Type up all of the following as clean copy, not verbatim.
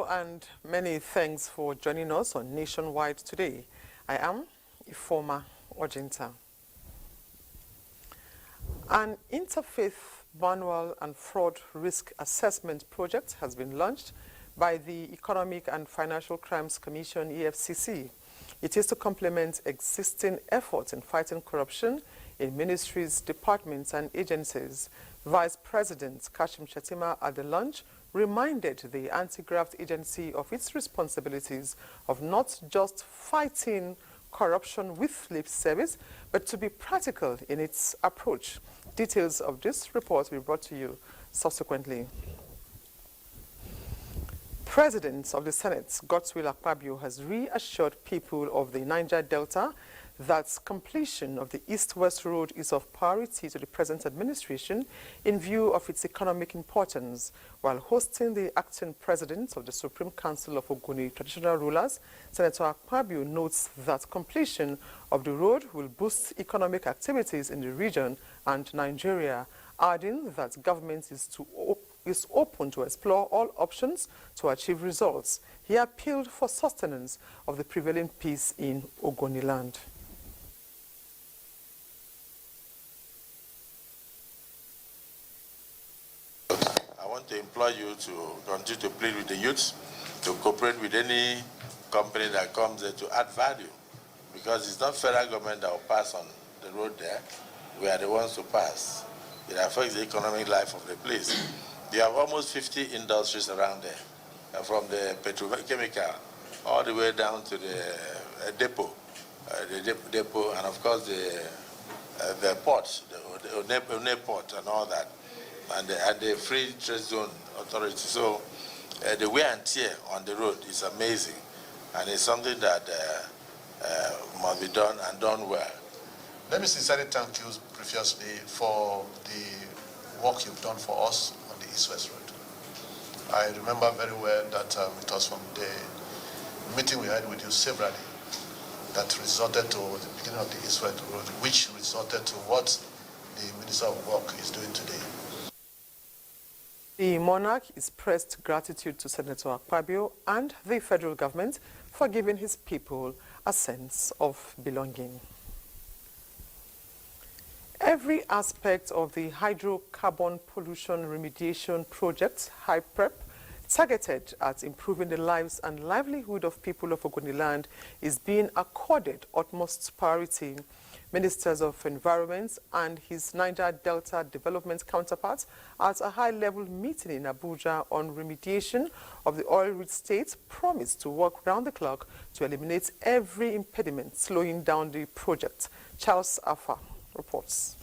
and many thanks for joining us on Nationwide today. I am Ifoma Ojinta. An interfaith manual and fraud risk assessment project has been launched by the Economic and Financial Crimes Commission, EFCC. It is to complement existing efforts in fighting corruption in ministries, departments, and agencies. Vice President Kashim Shettima at the launch reminded the anti-graft agency of its responsibilities of not just fighting corruption with lip service, but to be practical in its approach. Details of this report will be brought to you subsequently. President of the Senate, Godswill Akpabio, has reassured people of the Niger Delta that completion of the East-West Road is of priority to the present administration in view of its economic importance. While hosting the acting president of the Supreme Council of Ogoni Traditional Rulers, Senator Akpabio notes that completion of the road will boost economic activities in the region and Nigeria, adding that government is open to explore all options to achieve results. He appealed for sustenance of the prevailing peace in Ogoni land. I want to implore you to continue to plead with the youths, to cooperate with any company that comes there to add value, because it's not federal government that will pass on the road there. We are the ones to pass. It affects the economic life of the place. You have almost 50 industries around there, from the petrochemical all the way down to the depot, and of course the port, the One port and all that, and the free trade zone authority. So the wear and tear on the road is amazing, and it's something that must be done and done well. Let me sincerely thank you previously for the work you've done for us on the East-West Road. I remember very well that it was from the meeting we had with you severally that resulted to the beginning of the East-West Road, which resulted to what the Minister of Work is doing today. The monarch expressed gratitude to Senator Akpabio and the federal government for giving his people a sense of belonging. Every aspect of the hydrocarbon pollution remediation project, HYPREP, targeted at improving the lives and livelihood of people of Ogoniland, is being accorded utmost priority. Ministers of Environment and his Niger Delta development counterparts at a high-level meeting in Abuja on remediation of the oil-rich state promised to work round the clock to eliminate every impediment slowing down the project. Charles Afa reports.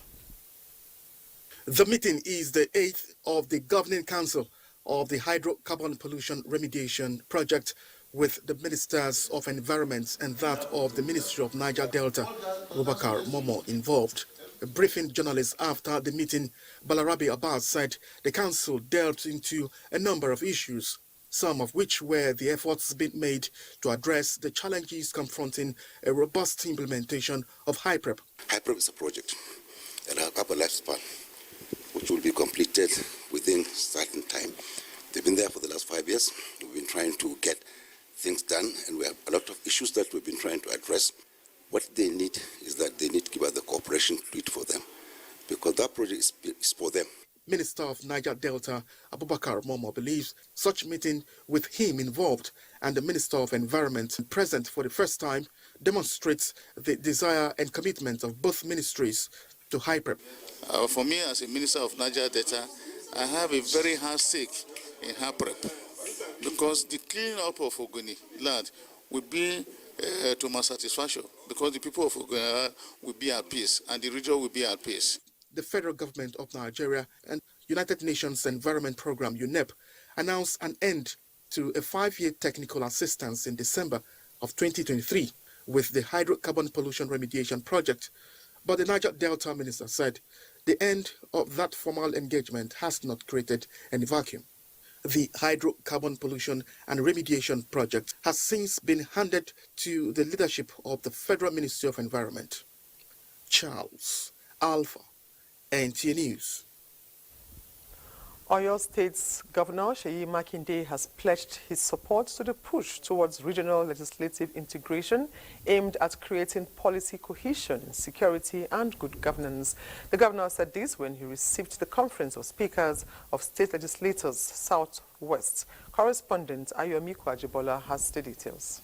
The meeting is the 8th of the Governing Council of the Hydrocarbon Pollution Remediation Project, with the Ministers of Environment and that of the Ministry of Niger Delta, Abubakar Momo, involved. Briefing journalists after the meeting, Balarabe Abbas said the council dealt into a number of issues, some of which were the efforts being made to address the challenges confronting a robust implementation of HYPREP. HYPREP is a project that will have a lifespan, which will be completed within a certain time. They've been there for the last 5 years. We've been trying to get things done, and we have a lot of issues that we've been trying to address. What they need is that they need to give us the cooperation to do it for them, because that project is for them. Minister of Niger Delta, Abubakar Momo, believes such meeting with him involved and the Minister of Environment present for the first time demonstrates the desire and commitment of both ministries to HYPREP. For me, as a Minister of Niger Delta, I have a very hard stake in HYPREP, because the cleaning up of Ogoni land will be to my satisfaction, because the people of Ogoni will be at peace and the region will be at peace. The federal government of Nigeria and United Nations Environment Program, UNEP, announced an end to a 5-year technical assistance in December of 2023 with the hydrocarbon pollution remediation project. But the Niger Delta minister said the end of that formal engagement has not created any vacuum. The hydrocarbon pollution and remediation project has since been handed to the leadership of the Federal Ministry of Environment. Charles Alpha, NTA News. Oyo State's Governor Seyi Makinde has pledged his support to the push towards regional legislative integration aimed at creating policy cohesion, security and good governance. The governor said this when he received the Conference of Speakers of State Legislators Southwest. Correspondent Ayomiku Ajibola has the details.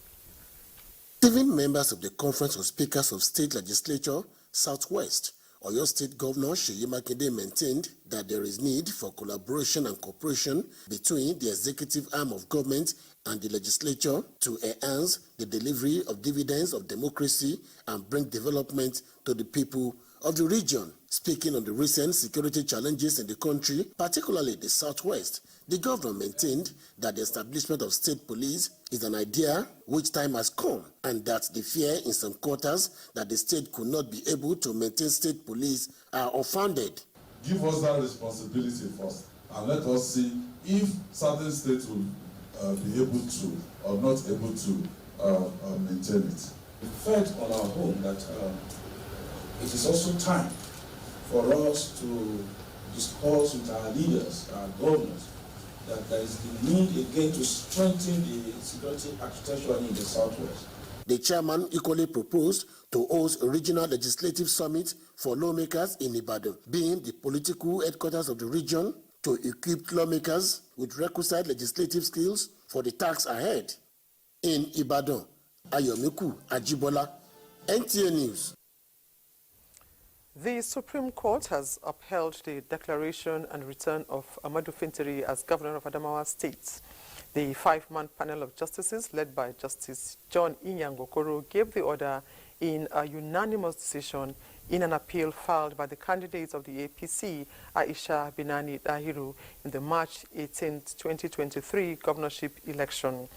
7 members of the Conference of Speakers of State Legislature Southwest, Oyo State Governor Seyi Makinde maintained that there is need for collaboration and cooperation between the executive arm of government and the legislature to enhance the delivery of dividends of democracy and bring development to the people of the region. Speaking on the recent security challenges in the country, particularly the Southwest, the governor maintained that the establishment of state police is an idea which time has come, and that the fear in some quarters that the state could not be able to maintain state police are unfounded. Give us that responsibility first, and let us see if certain states will be able to or not able to maintain it. We felt on our home that it is also time for us to discuss with our leaders, our governors, that there is the need again to strengthen the security architecture in the Southwest. The chairman equally proposed to host a regional legislative summit for lawmakers in Ibadan, being the political headquarters of the region, to equip lawmakers with requisite legislative skills for the task ahead. In Ibadan, Ayomiku Ajibola, NTA News. The Supreme Court has upheld the declaration and return of Amadu Fintiri as governor of Adamawa State. The 5-man panel of justices, led by Justice John Inyangokoro, gave the order in a unanimous decision in an appeal filed by the candidate of the APC, Aisha Binani Dahiru, in the March 18, 2023 governorship election.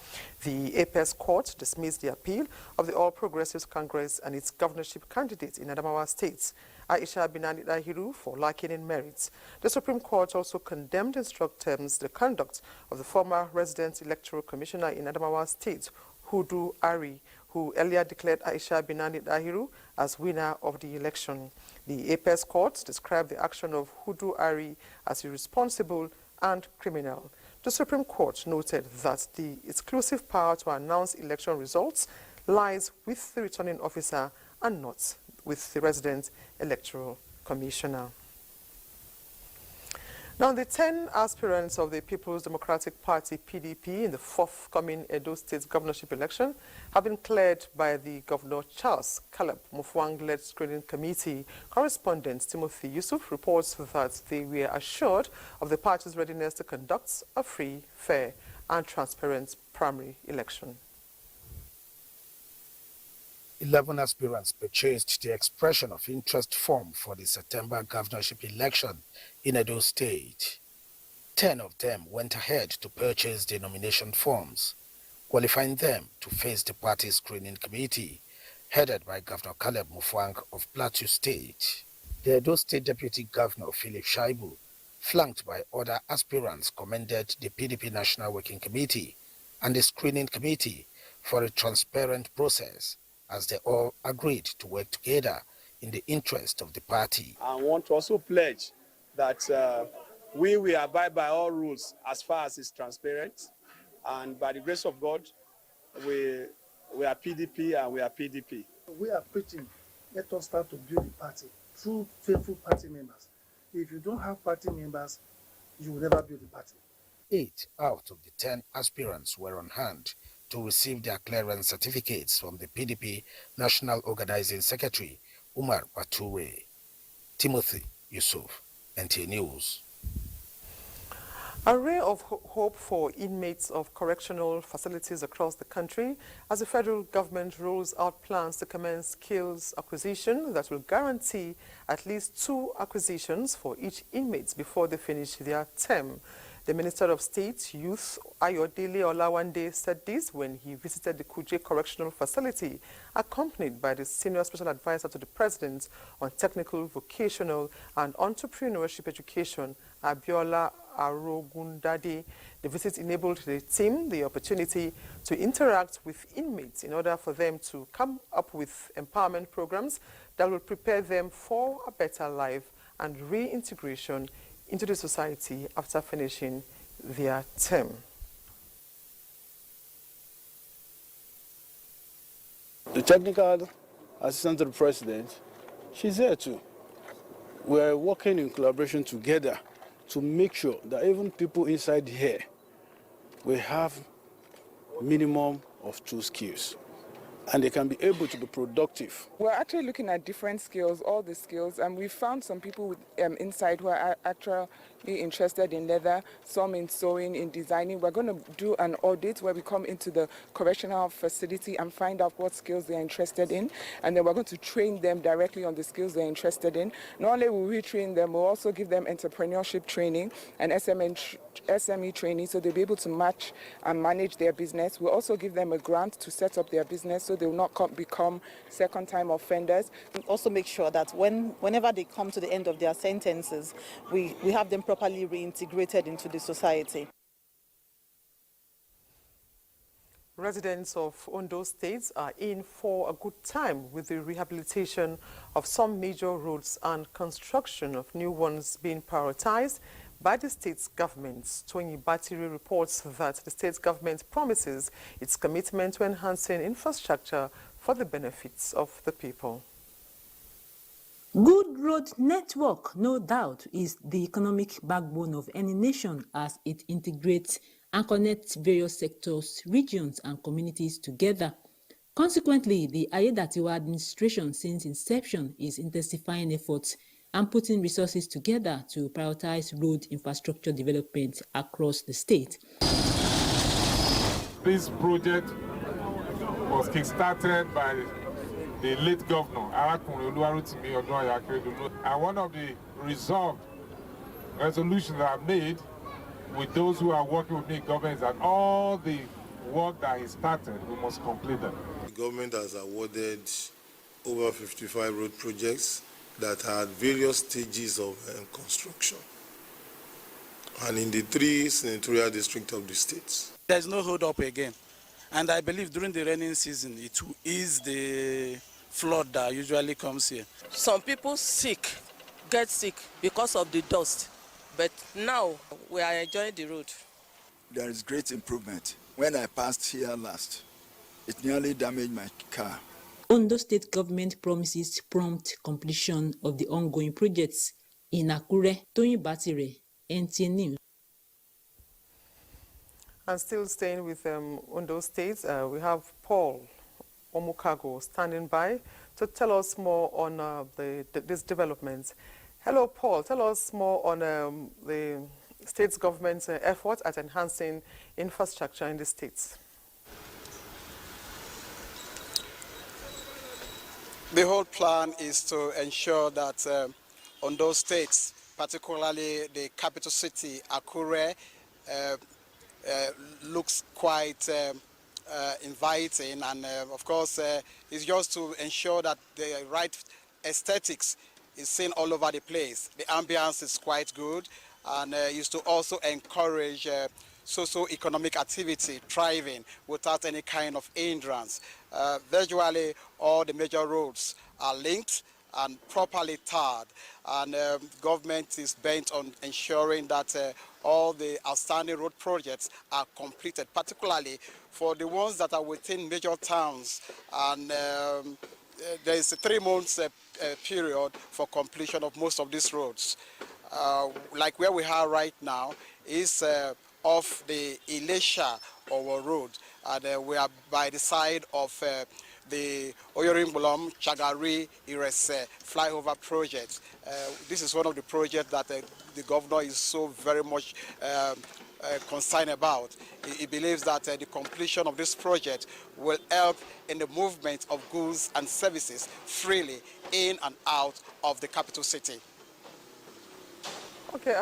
The Apex Court dismissed the appeal of the All Progressives Congress and its governorship candidate in Adamawa State, Aisha Binani Dahiru, for lacking in merits. The Supreme Court also condemned in strong terms the conduct of the former resident electoral commissioner in Adamawa State, Hudu Ari, who earlier declared Aisha Binani Dahiru as winner of the election. The Apex Court described the action of Hudu Ari as irresponsible and criminal. The Supreme Court noted that the exclusive power to announce election results lies with the returning officer and not with the resident electoral commissioner. Now, the 10 aspirants of the People's Democratic Party, PDP, in the forthcoming Edo State governorship election have been cleared by the Governor Charles Caleb Mufwang-led screening committee. Correspondent Timothy Yusuf reports that they were assured of the party's readiness to conduct a free, fair and transparent primary election. 11 aspirants purchased the expression of interest form for the September governorship election in Ondo State. 10 of them went ahead to purchase the nomination forms, qualifying them to face the party screening committee, headed by Governor Caleb Mufwang of Plateau State. The Edo State Deputy Governor Philip Shaibu, flanked by other aspirants, commended the PDP National Working Committee and the screening committee for a transparent process, as they all agreed to work together in the interest of the party. I want to also pledge that we will abide by all rules as far as it's transparent, and by the grace of God, we are PDP and we are PDP. We are preaching, let us start to build the party through faithful party members. If you don't have party members, you will never build the party. 8 out of the 10 aspirants were on hand to receive their clearance certificates from the PDP National Organizing Secretary, Umar Bature. Timothy Yusuf, NTA News. A ray of hope for inmates of correctional facilities across the country as the federal government rolls out plans to commence skills acquisition that will guarantee at least 2 acquisitions for each inmate before they finish their term. The Minister of State, Youth, Ayodele Olawande, said this when he visited the Kuje Correctional Facility, accompanied by the Senior Special Advisor to the President on Technical, Vocational and Entrepreneurship Education, Abiola Arogundade. The visit enabled the team the opportunity to interact with inmates in order for them to come up with empowerment programs that will prepare them for a better life and reintegration into the society after finishing their term. The technical assistant to the president, she's here too. We're working in collaboration together to make sure that even people inside here will have minimum of 2 skills and they can be able to be productive. We're actually looking at different skills, all the skills, and we found some people with, inside who are actually interested in leather, some in sewing, in designing. We're going to do an audit where we come into the correctional facility and find out what skills they're interested in, and then we're going to train them directly on the skills they're interested in. Not only will we train them, we'll also give them entrepreneurship training and SME training so they'll be able to match and manage their business. We'll also give them a grant to set up their business so they will not become second-time offenders. We also make sure that whenever they come to the end of their sentences, we have them properly reintegrated into the society. Residents of Ondo State are in for a good time with the rehabilitation of some major roads and construction of new ones being prioritized by the state's government. Tony Batiri reports that the state government promises its commitment to enhancing infrastructure for the benefits of the people. Good road network, no doubt, is the economic backbone of any nation as it integrates and connects various sectors, regions, and communities together. Consequently, the Ayedatiwa administration since inception is intensifying efforts and putting resources together to prioritize road infrastructure development across the state. This project was kick-started by the late governor, and one of the resolved resolutions that I made with those who are working with me in government is that all the work that he started, we must complete them. The government has awarded over 55 road projects that are at various stages of construction, and in the 3 senatorial districts of the state. There's no hold up again, and I believe during the rainy season it will ease the flood that usually comes here. Some people get sick because of the dust, but now we are enjoying the road. There is great improvement. When I passed here last, it nearly damaged my car. Ondo State government promises prompt completion of the ongoing projects in Akure. Tony Batiri, NTA News. And still staying with Ondo State, we have Paul Omukago standing by to tell us more on this development. Hello, Paul. Tell us more on the state's government's efforts at enhancing infrastructure in the states. The whole plan is to ensure that Ondo State, particularly the capital city, Akure, looks quite inviting, and of course it's just to ensure that the right aesthetics is seen all over the place. The ambience is quite good, and is to also encourage socio-economic activity, thriving without any kind of hindrance. Virtually all the major roads are linked and properly tarred, and government is bent on ensuring that all the outstanding road projects are completed, particularly for the ones that are within major towns, and there is a 3 months period for completion of most of these roads. Like where we are right now is off the Ilesha Owo Road, and we are by the side of the Oyorimbolom Chagari Irese flyover project. This is one of the projects that the governor is so very much concerned about. He believes that the completion of this project will help in the movement of goods and services freely in and out of the capital city. Okay,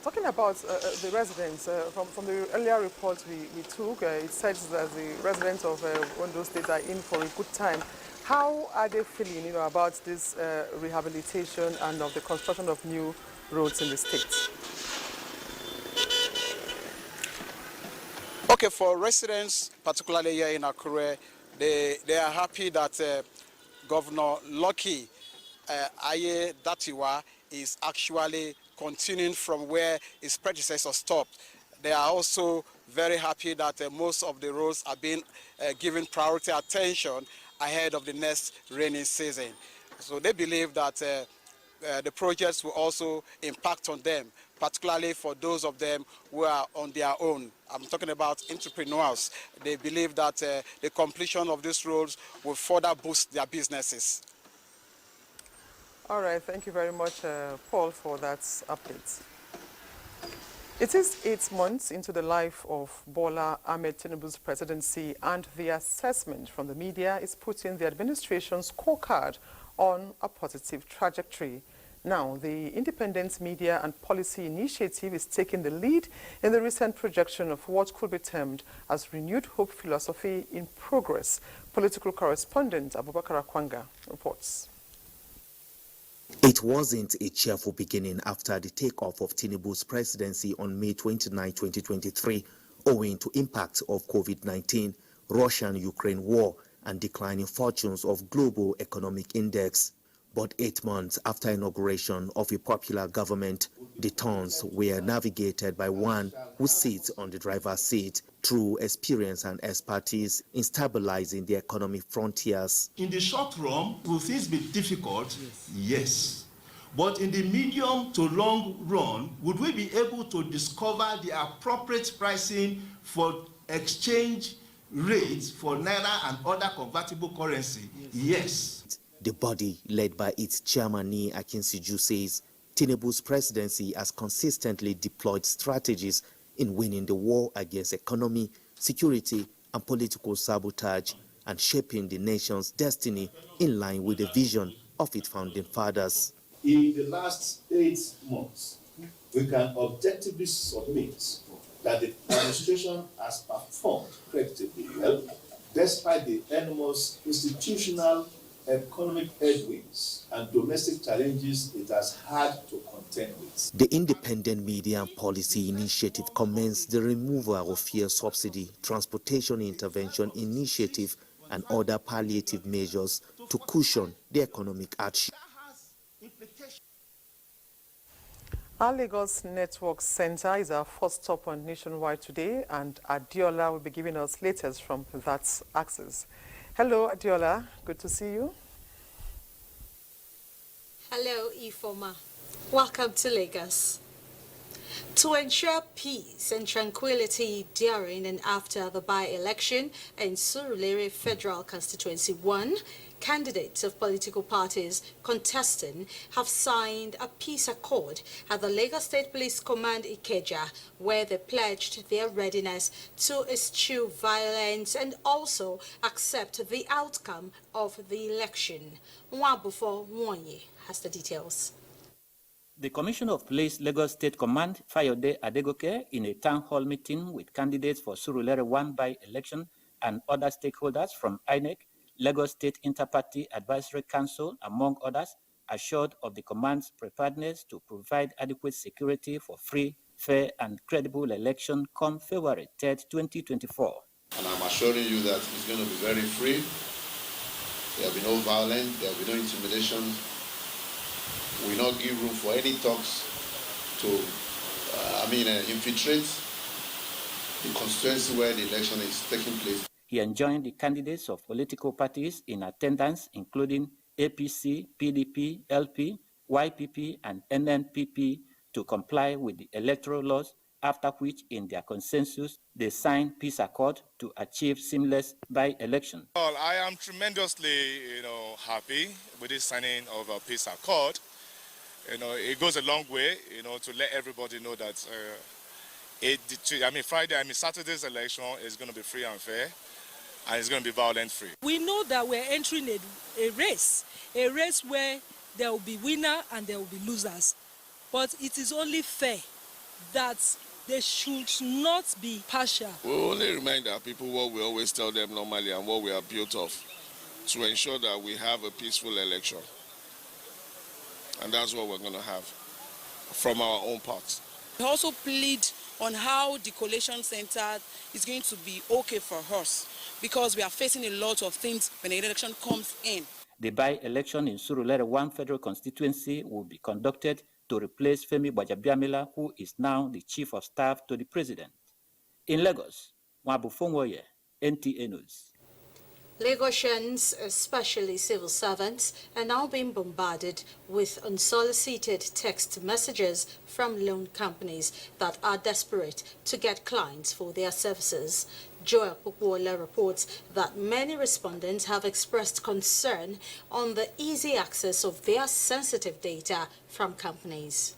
talking about the residents, from the earlier reports we took, it says that the residents of Ondo State are in for a good time. How are they feeling, about this rehabilitation and of the construction of new roads in the state? Okay, for residents, particularly here in Akure, they are happy that Governor Lucky Ayedatiwa is actually continuing from where his predecessor stopped. They are also very happy that most of the roads are being given priority attention ahead of the next rainy season. So they believe that the projects will also impact on them, particularly for those of them who are on their own. I'm talking about entrepreneurs. They believe that the completion of these roads will further boost their businesses. All right, thank you very much, Paul, for that update. It is 8 months into the life of Bola Ahmed Tinubu's presidency, and the assessment from the media is putting the administration's scorecard on a positive trajectory. Now, the Independent Media and Policy Initiative is taking the lead in the recent projection of what could be termed as renewed hope philosophy in progress. Political correspondent Abubakar Akwanga reports. It wasn't a cheerful beginning after the takeoff of Tinubu's presidency on May 29, 2023, owing to impacts of COVID-19, Russian-Ukraine war, and declining fortunes of global economic index. But 8 months after inauguration of a popular government, the turns were navigated by one who sits on the driver's seat through experience and expertise in stabilizing the economic frontiers. In the short run, will things be difficult? Yes. But in the medium to long run, would we be able to discover the appropriate pricing for exchange rates for Naira and other convertible currency? Yes. The body, led by its chairman, Ni Akinsinju, says Tinubu's presidency has consistently deployed strategies in winning the war against economy, security, and political sabotage, and shaping the nation's destiny in line with the vision of its founding fathers. In the last 8 months, we can objectively submit that the administration has performed creditably well, despite the enormous institutional, economic headwinds and domestic challenges it has had to contend with. The Independent Media and Policy Initiative commenced the removal of fuel subsidy, transportation intervention initiative, and other palliative measures to cushion the economic hardship. Our Lagos Network Center is our first stop on Nationwide today, and Adiola will be giving us latest from that axis. Hello, Adiola. Good to see you. Hello, Ifoma. Welcome to Lagos. To ensure peace and tranquility during and after the by-election in Surulere Federal Constituency 1, candidates of political parties contesting have signed a peace accord at the Lagos State Police Command Ikeja, where they pledged their readiness to eschew violence and also accept the outcome of the election. Nwabufo Nwonye has the details. The Commissioner of Police Lagos State Command, Fayode Adegoke, in a town hall meeting with candidates for Surulere 1 by-election and other stakeholders from INEC, Lagos State Interparty Advisory Council, among others, assured of the command's preparedness to provide adequate security for free, fair, and credible election come February 3, 2024. And I'm assuring you that it's going to be very free. There will be no violence, there will be no intimidation. We will not give room for any talks to, infiltrate the constituency where the election is taking place. He enjoined the candidates of political parties in attendance, including APC, PDP, LP, YPP, and NNPP, to comply with the electoral laws, after which, in their consensus, they signed peace accord to achieve seamless by-election. Well, I am tremendously, happy with this signing of a peace accord. It goes a long way, to let everybody know that Saturday's election is going to be free and fair, and it's going to be violence-free. We know that we're entering a race where there will be winners and there will be losers. But it is only fair that they should not be partial. We only remind our people what we always tell them normally and what we are built of, to ensure that we have a peaceful election. And that's what we're going to have from our own part. We also plead on how the collation center is going to be okay for us, because we are facing a lot of things when the election comes in. The by-election in Surulere 1 federal constituency will be conducted to replace Femi Gbajabiamila, who is now the Chief of Staff to the President. In Lagos, Wabu Fongwoye, NTA News. Lagosians, especially civil servants, are now being bombarded with unsolicited text messages from loan companies that are desperate to get clients for their services. Joel Pukwola reports that many respondents have expressed concern on the easy access of their sensitive data from companies.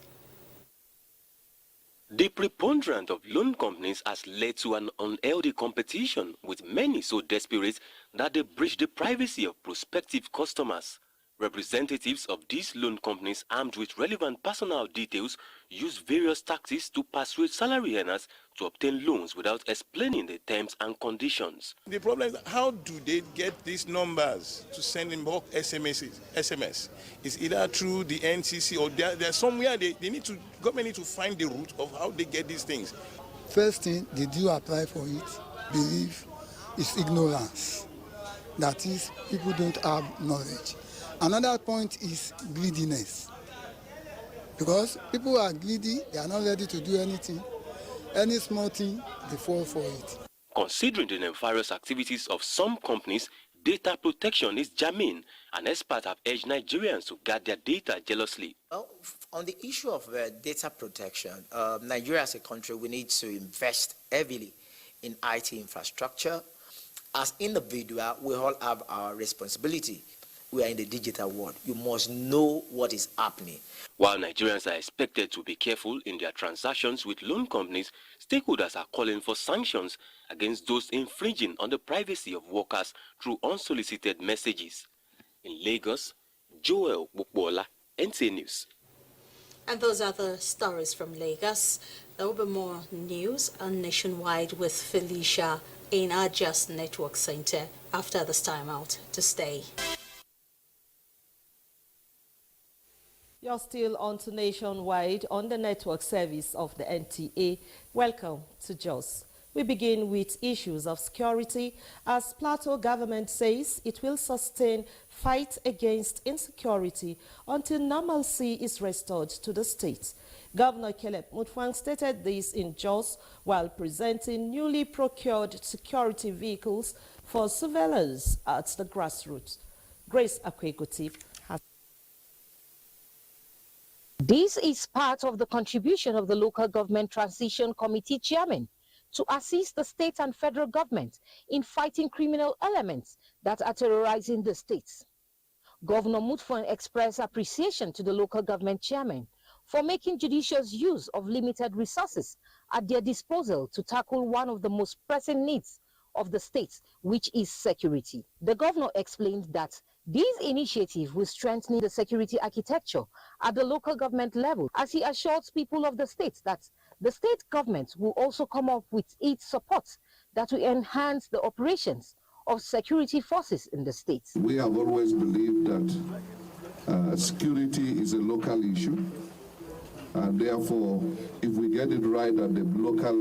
The preponderance of loan companies has led to an unhealthy competition, with many so desperate that they breach the privacy of prospective customers. Representatives of these loan companies, armed with relevant personal details, use various tactics to persuade salary earners to obtain loans without explaining the terms and conditions. The problem is, how do they get these numbers to send in bulk SMS? It's either through the NCC or there's somewhere government need to find the route of how they get these things. First thing, did you apply for it? Belief is ignorance. That is, people don't have knowledge. Another point is greediness. Because people are greedy, they are not ready to do anything. Any small thing, they fall for it. Considering the nefarious activities of some companies, data protection is germane, and experts have urged Nigerians to guard their data jealously. Well, on the issue of data protection, Nigeria as a country, we need to invest heavily in IT infrastructure. As individuals, we all have our responsibility. We are in the digital world. You must know what is happening. While Nigerians are expected to be careful in their transactions with loan companies, stakeholders are calling for sanctions against those infringing on the privacy of workers through unsolicited messages. In Lagos, Joel Bukbola, NTA News. And those are the stories from Lagos. There will be more news on Nationwide with Felicia in our Just Network Center after this time out. To stay. You're still on to Nationwide on the network service of the NTA. Welcome to JOS. We begin with issues of security, as Plateau government says it will sustain fight against insecurity until normalcy is restored to the state. Governor Caleb Mutfwang stated this in Jos while presenting newly procured security vehicles for surveillance at the grassroots. Grace Akwegoti has. This is part of the contribution of the Local Government Transition Committee Chairman to assist the state and federal government in fighting criminal elements that are terrorizing the states. Governor Mutfwang expressed appreciation to the local government chairman for making judicious use of limited resources at their disposal to tackle one of the most pressing needs of the states, which is security. The governor explained that these initiatives will strengthen the security architecture at the local government level, as he assures people of the state that the state government will also come up with its support that will enhance the operations of security forces in the states. We have always believed that security is a local issue, and therefore, if we get it right at the local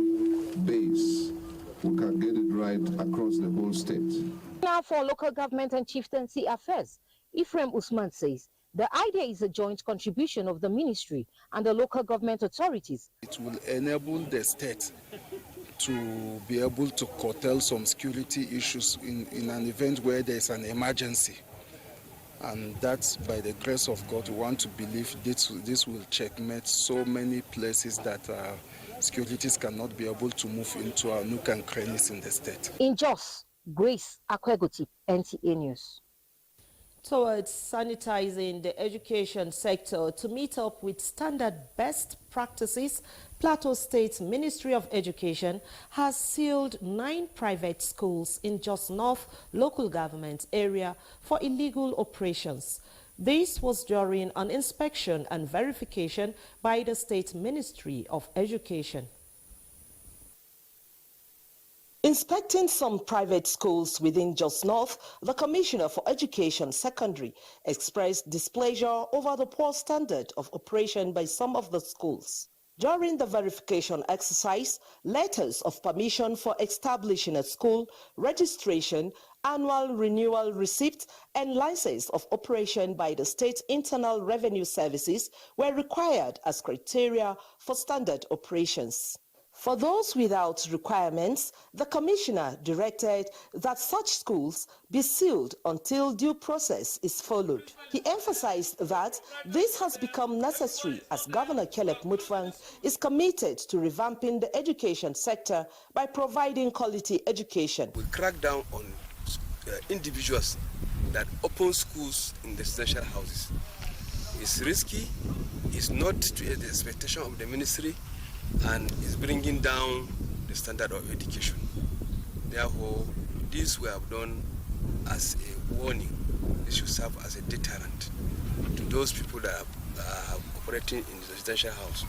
base, we can get it right across the whole state. Now for local government and chieftaincy affairs, Ephraim Usman says the idea is a joint contribution of the ministry and the local government authorities. It will enable the state to be able to curtail some security issues in an event where there's an emergency. And that's by the grace of God, we want to believe this will checkmate so many places that securities cannot be able to move into our nook and crannies in the state. In Jos, Grace Akwegoti, NTA News. Towards sanitizing the education sector to meet up with standard best practices, Plateau State Ministry of Education has sealed 9 private schools in Jos North local government area for illegal operations. This was during an inspection and verification by the State Ministry of Education. Inspecting some private schools within Jos North, the Commissioner for Education Secondary expressed displeasure over the poor standard of operation by some of the schools. During the verification exercise, letters of permission for establishing a school, registration, annual renewal receipt, and license of operation by the State Internal Revenue Services were required as criteria for standard operations. For those without requirements, the Commissioner directed that such schools be sealed until due process is followed. He emphasized that this has become necessary as Governor Caleb Mutfwang is committed to revamping the education sector by providing quality education. We crack down on individuals that open schools in residential houses. It's risky, it's not to the expectation of the ministry, and is bringing down the standard of education. Therefore, this we have done as a warning. This should serve as a deterrent to those people that are operating in the residential house.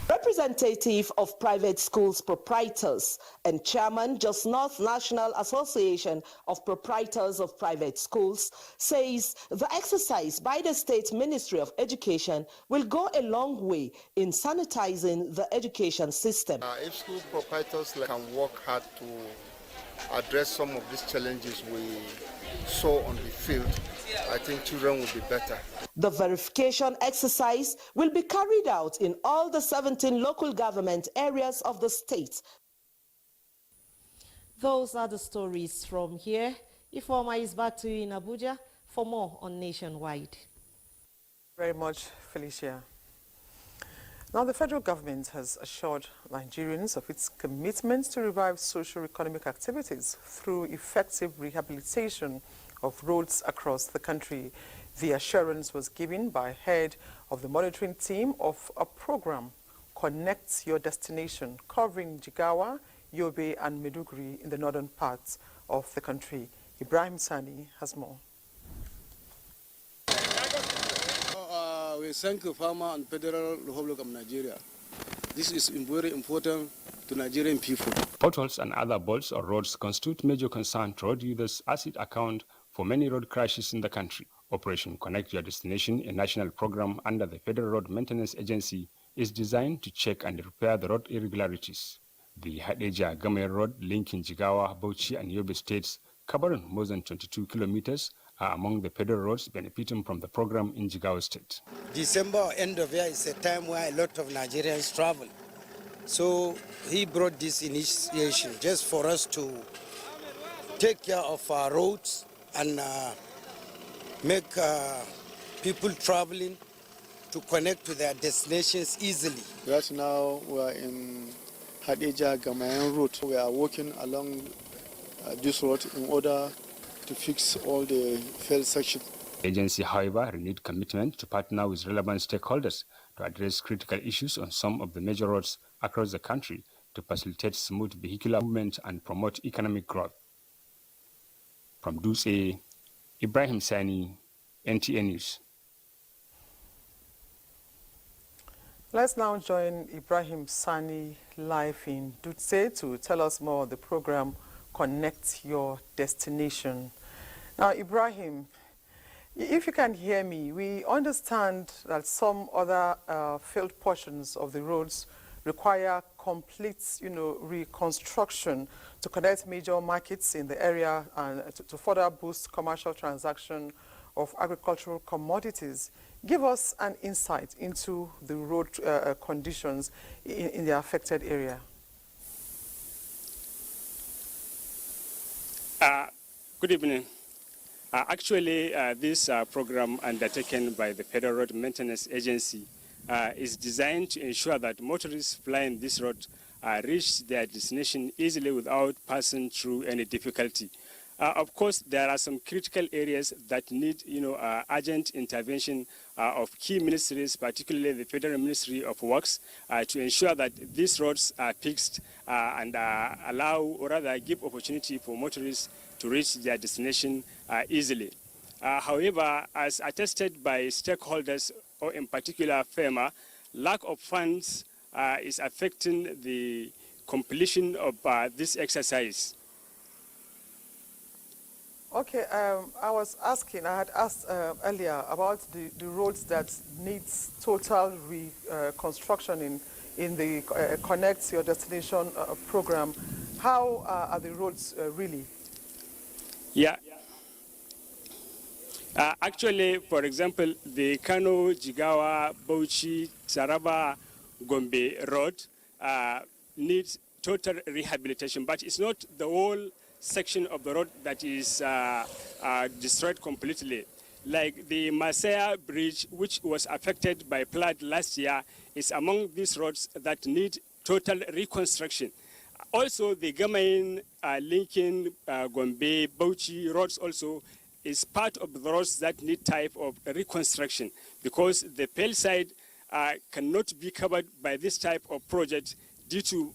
Representative of private schools proprietors and chairman Just North National Association of Proprietors of Private Schools says the exercise by the State Ministry of Education will go a long way in sanitizing the education system. If school proprietors can work hard to address some of these challenges we saw on the field, I think children will be better. The verification exercise will be carried out in all the 17 local government areas of the state. Those are the stories from here. Ifeoma is back to you in Abuja for more on Nationwide. Very much, Felicia. Now, the federal government has assured Nigerians of its commitment to revive socio-economic activities through effective rehabilitation of roads across the country. The assurance was given by head of the monitoring team of a program, Connect Your Destination, covering Jigawa, Yobe and Maiduguri in the northern parts of the country. Ibrahim Sani has more. We thank the farmer and Federal Republic of Nigeria. This is very important to Nigerian people. Potholes and other bolts or roads constitute major concern to road users as it accounts for many road crashes in the country. Operation Connect Your Destination, a national program under the Federal Road Maintenance Agency, is designed to check and repair the road irregularities. The Hadeja-Gamer Road linking Jigawa, Bauchi and Yobe states, covering more than 22 kilometers, are among the federal roads benefiting from the program in Jigawa State. December or end of year is a time where a lot of Nigerians travel. So he brought this initiation just for us to take care of our roads and make people traveling to connect to their destinations easily. Right now we are in Hadeja-Gamayan road. We are walking along this road in order to fix all the failed sections. The agency, however, renewed commitment to partner with relevant stakeholders to address critical issues on some of the major roads across the country to facilitate smooth vehicular movement and promote economic growth. From Dutse, Ibrahim Sani, NTA News. Let's now join Ibrahim Sani live in Dutse to tell us more of the program Connect Your Destination. Now, Ibrahim, if you can hear me, we understand that some other failed portions of the roads require complete, reconstruction to connect major markets in the area and to further boost commercial transaction of agricultural commodities. Give us an insight into the road conditions in the affected area. Good evening. Actually, this program undertaken by the Federal Road Maintenance Agency is designed to ensure that motorists flying this road reach their destination easily without passing through any difficulty. Of course, there are some critical areas that need, urgent intervention of key ministries, particularly the Federal Ministry of Works, to ensure that these roads are fixed and allow, or rather give opportunity for motorists to reach their destination easily. However, as attested by stakeholders, or in particular FEMA, lack of funds is affecting the completion of this exercise. Okay, I had asked earlier about the roads that needs total reconstruction in the Connect Your Destination program. How are the roads really? Yeah. Actually, for example, the Kano, Jigawa, Bauchi, Taraba, Gombe road needs total rehabilitation, but it's not the whole section of the road that is destroyed completely. Like the Masaya Bridge, which was affected by flood last year, is among these roads that need total reconstruction. Also, the Gamain, Lincoln, Gombe, Bauchi roads also is part of the roads that need type of reconstruction, because the Pale side cannot be covered by this type of project due to,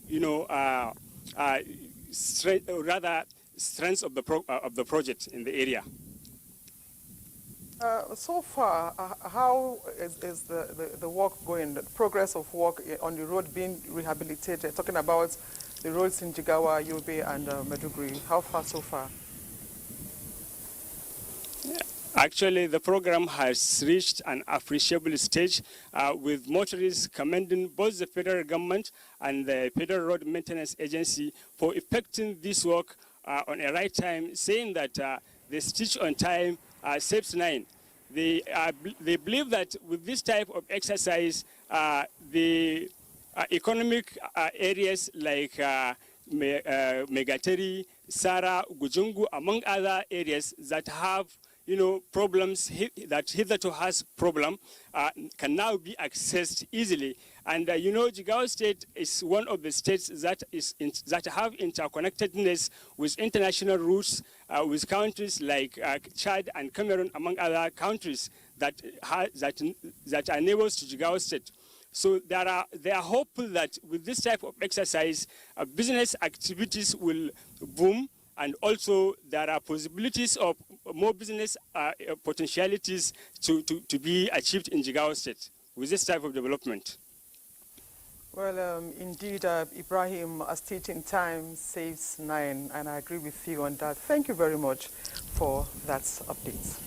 strengths of the project in the area. So far, how is the work going, the progress of work on the road being rehabilitated? Talking about the roads in Jigawa, Yobe, and Maiduguri, how far so far? Actually, the program has reached an appreciable stage, with motorists commending both the federal government and the Federal Road Maintenance Agency for effecting this work on a right time, saying that the stitch on time saves 9. They believe that with this type of exercise, the economic areas like Megateri, Sara, Gujungu, among other areas that have problems that hitherto has problem can now be accessed easily. And Jigawa State is one of the states that have interconnectedness with international routes, with countries like Chad and Cameroon, among other countries that are neighbors to Jigawa State. So they are hopeful that with this type of exercise, business activities will boom. And also, there are possibilities of more business potentialities to be achieved in Jigawa State with this type of development. Well, indeed, Ibrahim, a state in time saves 9, and I agree with you on that. Thank you very much for that update.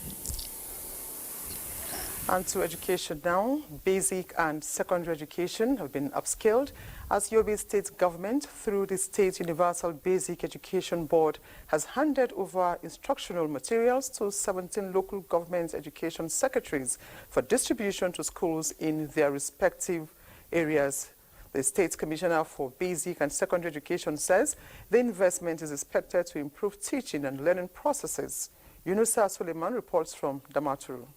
And to education now. Basic and secondary education have been upscaled as Yobe State government, through the State Universal Basic Education Board, has handed over instructional materials to 17 local government education secretaries for distribution to schools in their respective areas. The State Commissioner for Basic and Secondary Education says the investment is expected to improve teaching and learning processes. Yunusa Suleiman reports from Damaturu.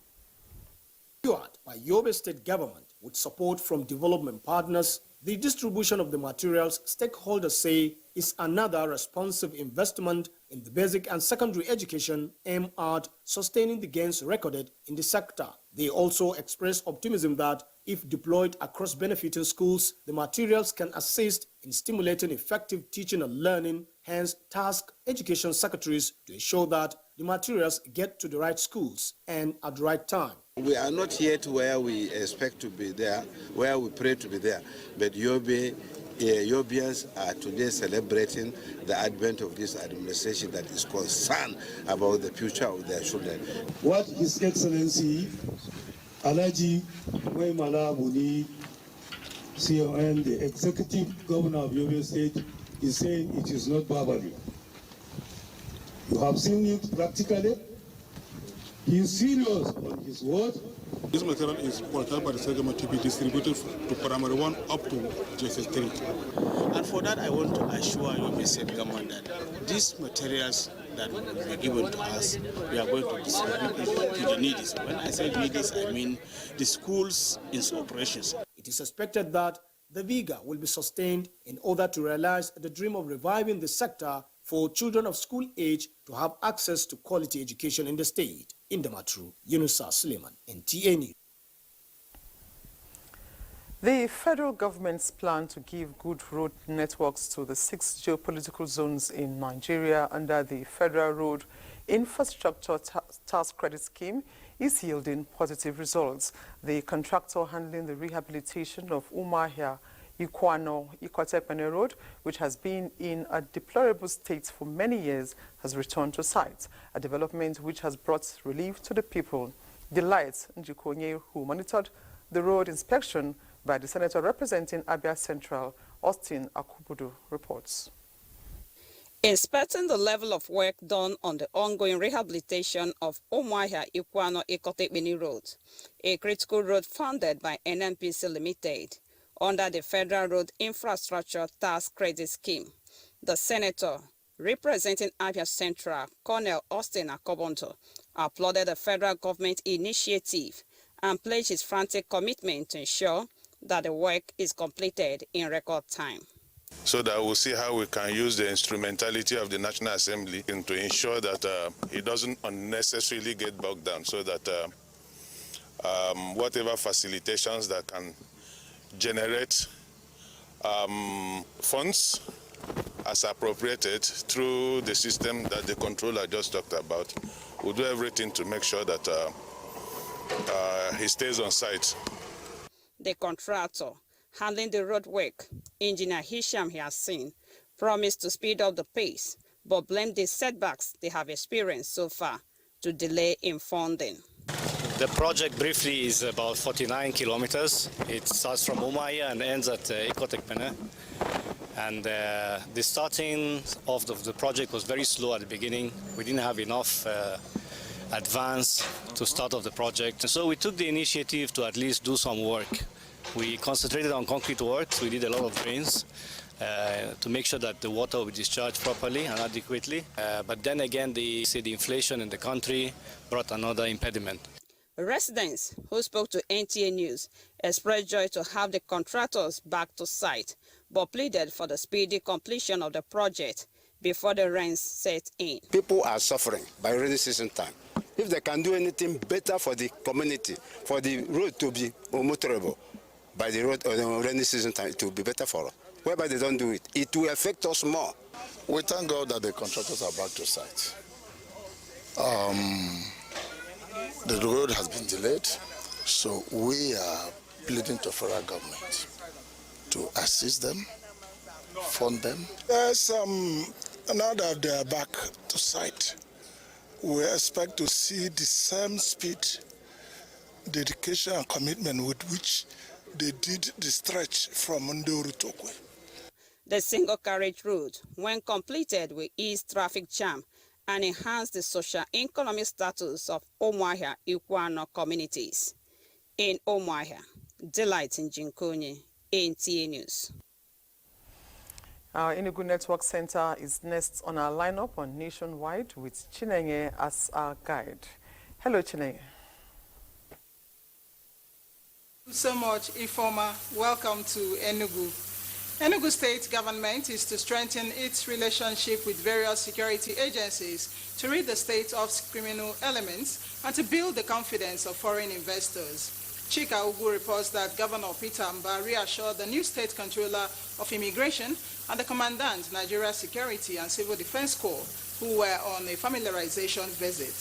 By Yobe State government with support from development partners, the distribution of the materials stakeholders say is another responsive investment in the basic and secondary education aimed at sustaining the gains recorded in the sector. They also express optimism that if deployed across benefiting schools, the materials can assist in stimulating effective teaching and learning, hence task education secretaries to ensure that the materials get to the right schools and at the right time. We are not yet where we expect to be there, where we pray to be there, but Yobians are today celebrating the advent of this administration that is concerned about the future of their children. What His Excellency Alaji Waimala Buni, CON, the Executive Governor of Yobe State, is saying it is not barbaric. You have seen it practically. He is serious on his word. This material is qualified by the state government to be distributed to primary 1 up to JSS 3. And for that, I want to assure Yobe State government that these materials that will be given to us, we are going to distribute it to the needy. When I say needy, I mean the schools in operations. It is expected that the vigor will be sustained in order to realize the dream of reviving the sector for children of school age to have access to quality education in the state. In Damaturu, Yunusa Suleiman, NTA News. The federal government's plan to give good road networks to the 6 geopolitical zones in Nigeria under the Federal Road Infrastructure Tax Credit Scheme is yielding positive results. The contractor handling the rehabilitation of Umuahia Ikwatekpene Road, which has been in a deplorable state for many years, has returned to site, a development which has brought relief to the people. Delight Njikonye, who monitored the road inspection, by the senator representing Abia Central, Austin Akubudu, reports. Inspecting the level of work done on the ongoing rehabilitation of Umuahia Ikwano Ikotekbeni Road, a critical road funded by NNPC Limited under the Federal Road Infrastructure Tax Credit Scheme, the senator representing Abia Central, Colonel Austin Akobonto, applauded the federal government initiative and pledged his frantic commitment to ensure that the work is completed in record time. So that we'll see how we can use the instrumentality of the National Assembly to ensure that it doesn't unnecessarily get bogged down, so that whatever facilitations that can generate funds as appropriated through the system that the controller just talked about, we'll do everything to make sure that he stays on site. The contractor handling the road work, Engineer Hisham Yassin, promised to speed up the pace, but blamed the setbacks they have experienced so far to delay in funding. The project briefly is about 49 kilometers. It starts from Umuahia and ends at Ikotekbene. And the starting of the project was very slow at the beginning. We didn't have enough advance to start off the project. So we took the initiative to at least do some work. We concentrated on concrete works. We did a lot of drains to make sure that the water will be discharged properly and adequately. But then again, the inflation in the country brought another impediment. Residents who spoke to NTA News expressed joy to have the contractors back to site, but pleaded for the speedy completion of the project before the rains set in. People are suffering by rainy season time. If they can do anything better for the community, for the road to be motorable by the road rainy season time, it will be better for us. Whereby they don't do it, it will affect us more. We thank God that the contractors are back to site. The road has been delayed, so we are pleading to federal government to assist them, fund them. Yes, now that they are back to site, we expect to see the same speed, dedication and commitment with which they did the stretch from Ondo to Okwe. The single carriage road, when completed, will ease traffic jam and enhance the socio-economic status of Umuahia Ikwano communities. In Umuahia, Delight in Jinkonye, NTA News. Our Enugu Network Center is next on our lineup on Nationwide with Chinenye as our guide. Hello, Chinenye. Thank you so much, Ifoma. Welcome to Enugu. Enugu State government is to strengthen its relationship with various security agencies to rid the state of criminal elements and to build the confidence of foreign investors. Chika Ugu reports that Governor Peter Mba reassured the new state controller of immigration and the commandant, Nigeria Security and Civil Defense Corps, who were on a familiarization visit.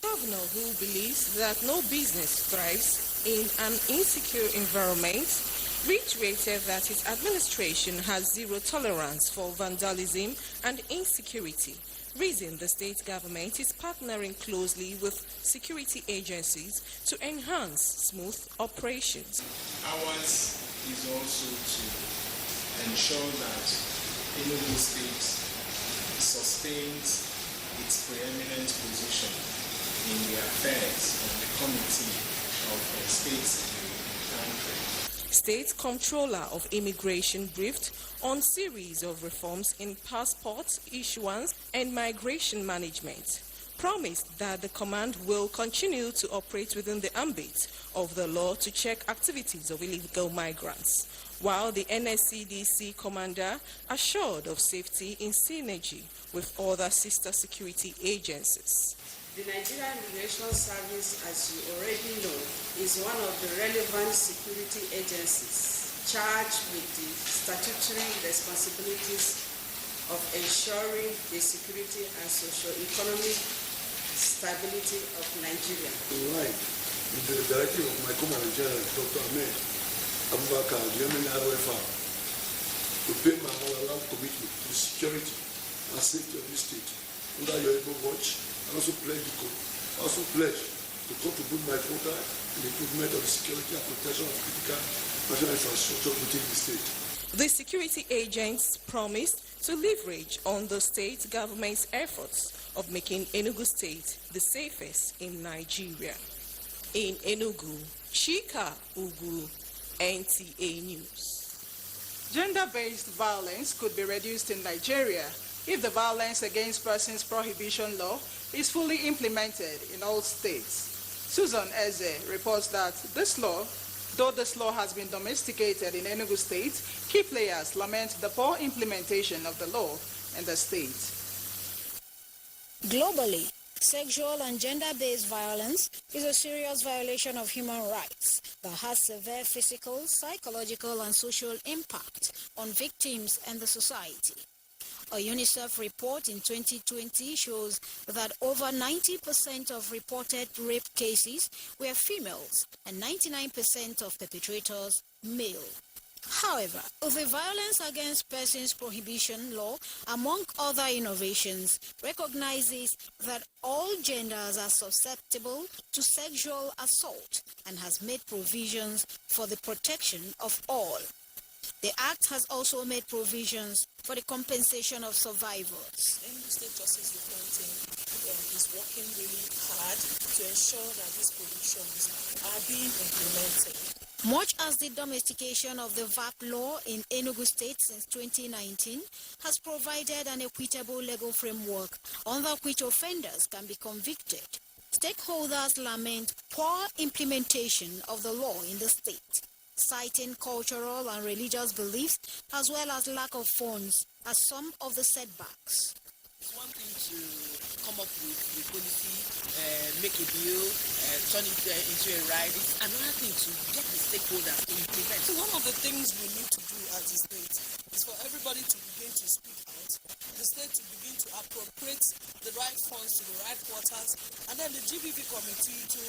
Governor, who believes that no business thrives in an insecure environment, reiterated that his administration has zero tolerance for vandalism and insecurity, reason the state government is partnering closely with security agencies to enhance smooth operations. Ours is also to ensure that Enugu State sustains its preeminent position in the affairs of the committee of the states in the country. State Comptroller of Immigration briefed on series of reforms in passport issuance and migration management, promised that the command will continue to operate within the ambit of the law to check activities of illegal migrants, while the NSCDC commander assured of safety in synergy with other sister security agencies. The Nigerian Immigration Service, as you already know, is one of the relevant security agencies charged with the statutory responsibilities of ensuring the security and socio-economic stability of Nigeria. In line with the directive of my Commander General, Dr. Ahmed Abubakar, the MNRFR, to pay my all-around commitment to the security and safety of this state under your able watch. I also pledge to contribute my quota in the improvement of the security and protection of critical national infrastructure within the state. The security agents promised to leverage on the state government's efforts of making Enugu State the safest in Nigeria. In Enugu, Chika Ugu, NTA News. Gender-based violence could be reduced in Nigeria if the Violence Against Persons Prohibition Law is fully implemented in all states. Susan Eze reports that though this law has been domesticated in Enugu State, key players lament the poor implementation of the law in the state. Globally, sexual and gender-based violence is a serious violation of human rights that has severe physical, psychological, and social impact on victims and the society. A UNICEF report in 2020 shows that over 90% of reported rape cases were females and 99% of perpetrators male. However, the Violence Against Persons Prohibition Law, among other innovations, recognizes that all genders are susceptible to sexual assault and has made provisions for the protection of all. The Act has also made provisions for the compensation of survivors. The State Justice Reform Team is working really hard to ensure that these provisions are being implemented. Much as the domestication of the VAP law in Enugu State since 2019 has provided an equitable legal framework under which offenders can be convicted, stakeholders lament poor implementation of the law in the state, citing cultural and religious beliefs as well as lack of funds as some of the setbacks. It's one thing to come up with a policy, make a bill, turn it into a right. It's another thing to get the stakeholders to implement. So one of the things we need to do as a state is for everybody to begin to speak out, the state to begin to appropriate the right funds to the right quarters, and then the GBV committee to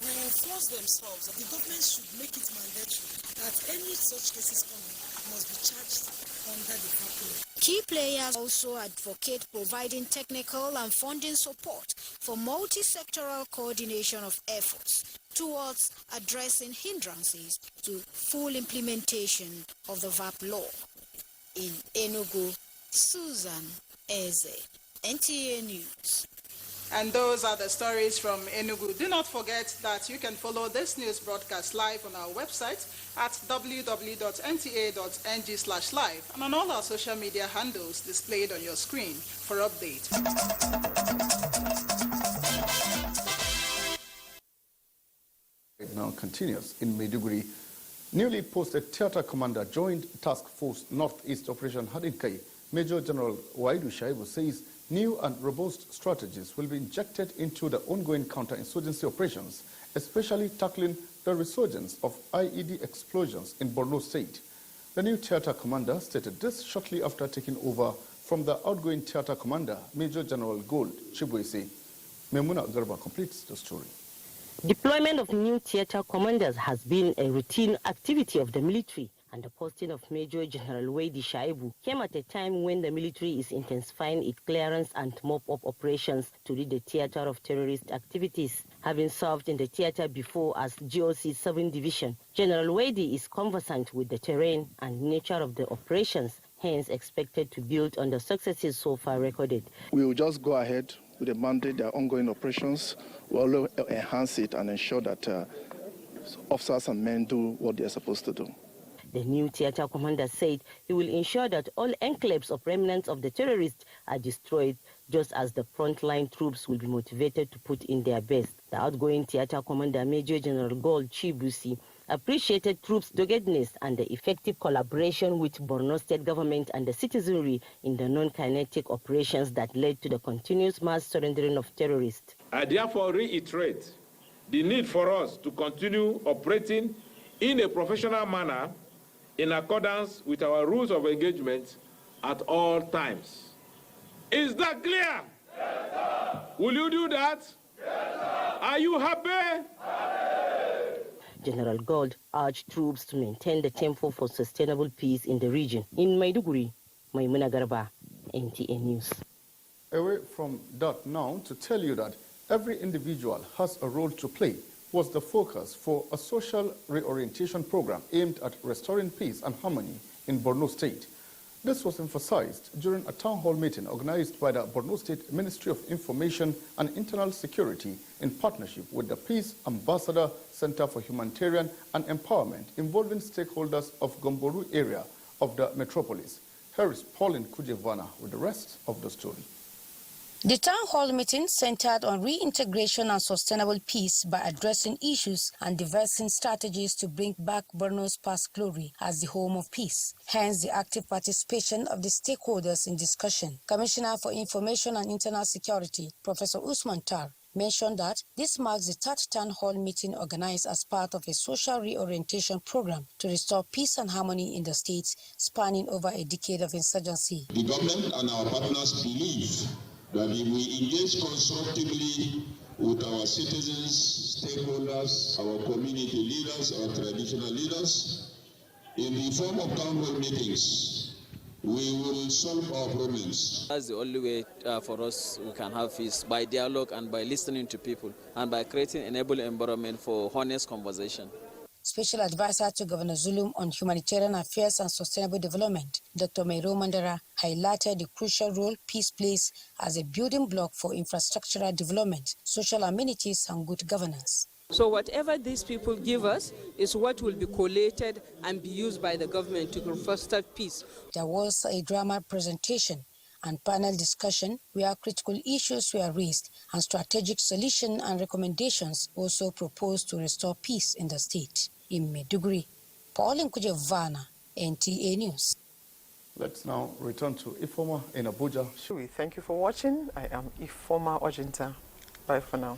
reinforce themselves. The government should make it mandatory that any such cases coming must be charged under the capital. Key players also advocate providing technical and funding support for multi-sectoral coordination of efforts towards addressing hindrances to full implementation of the VAP law. In Enugu, Susan Eze, NTA News. And those are the stories from Enugu. Do not forget that you can follow this news broadcast live on our website at www.nta.ng/live and on all our social media handles displayed on your screen for updates. It now continues in Maiduguri. Newly posted theatre commander joined Task Force Northeast Operation Hadinkai. Major General Waidu Shaibu says new and robust strategies will be injected into the ongoing counter-insurgency operations, especially tackling the resurgence of IED explosions in Borno State. The new theatre commander stated this shortly after taking over from the outgoing theatre commander, Major General Gold Chibuese. Memuna Garba completes the story. Deployment of new theatre commanders has been a routine activity of the military, and the posting of Major General Waidi Shaibu came at a time when the military is intensifying its clearance and mop-up operations to rid the theatre of terrorist activities. Having served in the theatre before as GOC 7 Division, General Waidi is conversant with the terrain and nature of the operations, hence expected to build on the successes so far recorded. We will just go ahead with the mandate, their ongoing operations. We will enhance it and ensure that officers and men do what they are supposed to do. The new theatre commander said he will ensure that all enclaves of remnants of the terrorists are destroyed, just as the frontline troops will be motivated to put in their best. The outgoing theatre commander, Major General Gold Chibusi, appreciated troops' doggedness and the effective collaboration with Borno State government and the citizenry in the non-kinetic operations that led to the continuous mass surrendering of terrorists. I therefore reiterate the need for us to continue operating in a professional manner in accordance with our rules of engagement at all times. Is that clear? Yes, sir. Will you do that? Yes, sir. Are you happy? Happy. General Gold urged troops to maintain the tempo for sustainable peace in the region. In Maiduguri, Maimuna Garba, NTA News. Away from that now to tell you that Every individual has a role to play was the focus for a social reorientation program aimed at restoring peace and harmony in Borno State. This was emphasized during a town hall meeting organized by the Borno State Ministry of Information and Internal Security in partnership with the Peace Ambassador Center for Humanitarian and Empowerment, involving stakeholders of Gomboru area of the metropolis. Here is Pauline Kujevana with the rest of the story. The town hall meeting centered on reintegration and sustainable peace by addressing issues and devising strategies to bring back Borno's past glory as the home of peace. Hence, the active participation of the stakeholders in discussion. Commissioner for Information and Internal Security, Professor Usman Tar, mentioned that this marks the third town hall meeting organized as part of a social reorientation program to restore peace and harmony in the states spanning over a decade of insurgency. The government and our partners believe that if we engage constructively with our citizens, stakeholders, our community leaders, our traditional leaders, in the form of town hall meetings, we will solve our problems. That's the only way for us we can have peace, by dialogue and by listening to people and by creating an enabling environment for honest conversation. Special Advisor to Governor Zulum on Humanitarian Affairs and Sustainable Development, Dr. Meiro Mandara, highlighted the crucial role peace plays as a building block for infrastructural development, social amenities, and good governance. So whatever these people give us is what will be collated and be used by the government to foster peace. There was a drama presentation and panel discussion where critical issues were raised and strategic solutions and recommendations also proposed to restore peace in the state. In Maiduguri, Pauline Kujevana, NTA News. Let's now return to Ifoma in Abuja. Thank you for watching. I am Ifoma Ojinta. Bye for now.